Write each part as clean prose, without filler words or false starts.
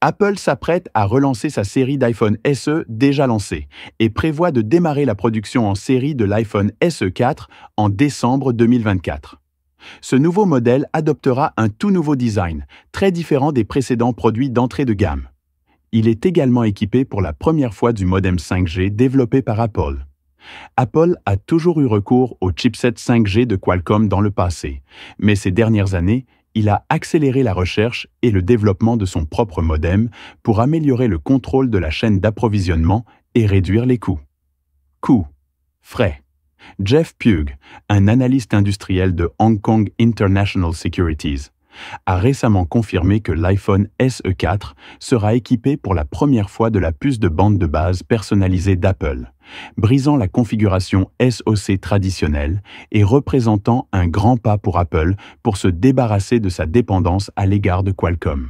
Apple s'apprête à relancer sa série d'iPhone SE déjà lancée et prévoit de démarrer la production en série de l'iPhone SE 4 en décembre 2024. Ce nouveau modèle adoptera un tout nouveau design, très différent des précédents produits d'entrée de gamme. Il est également équipé pour la première fois du modem 5G développé par Apple. Apple a toujours eu recours au chipset 5G de Qualcomm dans le passé, mais ces dernières années, il a accéléré la recherche et le développement de son propre modem pour améliorer le contrôle de la chaîne d'approvisionnement et réduire les coûts. Coûts. Frais. Jeff Pugh, un analyste industriel de Hong Kong International Securities, a récemment confirmé que l'iPhone SE 4 sera équipé pour la première fois de la puce de bande de base personnalisée d'Apple, brisant la configuration SoC traditionnelle et représentant un grand pas pour Apple pour se débarrasser de sa dépendance à l'égard de Qualcomm.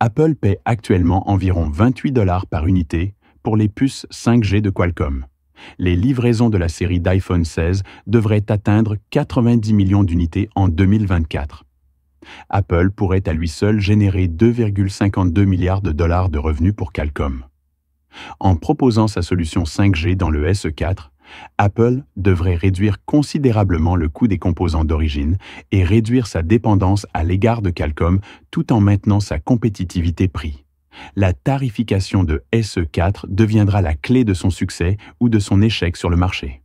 Apple paie actuellement environ $28 par unité pour les puces 5G de Qualcomm. Les livraisons de la série d'iPhone 16 devraient atteindre 90 millions d'unités en 2024. Apple pourrait à lui seul générer 2,52 milliards de dollars de revenus pour Qualcomm. En proposant sa solution 5G dans le SE 4, Apple devrait réduire considérablement le coût des composants d'origine et réduire sa dépendance à l'égard de Qualcomm tout en maintenant sa compétitivité prix. La tarification de SE 4 deviendra la clé de son succès ou de son échec sur le marché.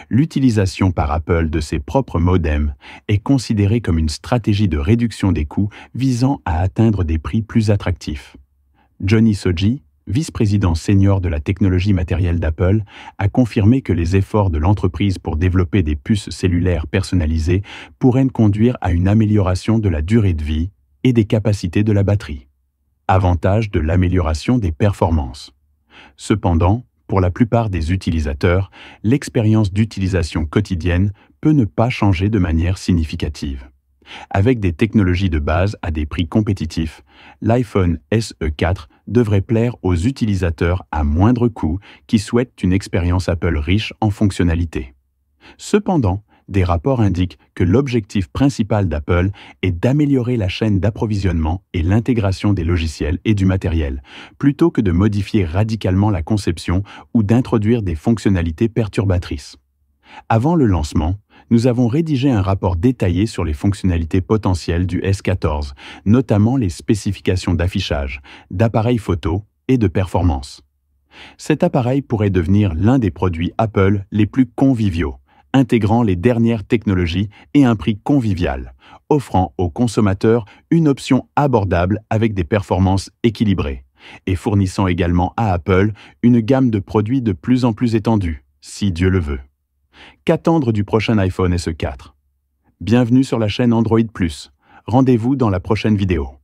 L'utilisation par Apple de ses propres modems est considérée comme une stratégie de réduction des coûts visant à atteindre des prix plus attractifs. Johnny Soji, vice-président senior de la technologie matérielle d'Apple, a confirmé que les efforts de l'entreprise pour développer des puces cellulaires personnalisées pourraient conduire à une amélioration de la durée de vie et des capacités de la batterie. Avantage de l'amélioration des performances. Cependant, pour la plupart des utilisateurs, l'expérience d'utilisation quotidienne peut ne pas changer de manière significative. Avec des technologies de base à des prix compétitifs, l'iPhone SE 4 devrait plaire aux utilisateurs à moindre coût qui souhaitent une expérience Apple riche en fonctionnalités. Cependant, des rapports indiquent que l'objectif principal d'Apple est d'améliorer la chaîne d'approvisionnement et l'intégration des logiciels et du matériel, plutôt que de modifier radicalement la conception ou d'introduire des fonctionnalités perturbatrices. Avant le lancement, nous avons rédigé un rapport détaillé sur les fonctionnalités potentielles du S14, notamment les spécifications d'affichage, d'appareils photo et de performance. Cet appareil pourrait devenir l'un des produits Apple les plus conviviaux, intégrant les dernières technologies et un prix convivial, offrant aux consommateurs une option abordable avec des performances équilibrées, et fournissant également à Apple une gamme de produits de plus en plus étendue, si Dieu le veut. Qu'attendre du prochain iPhone SE 4 ? Bienvenue sur la chaîne Android+. Rendez-vous dans la prochaine vidéo.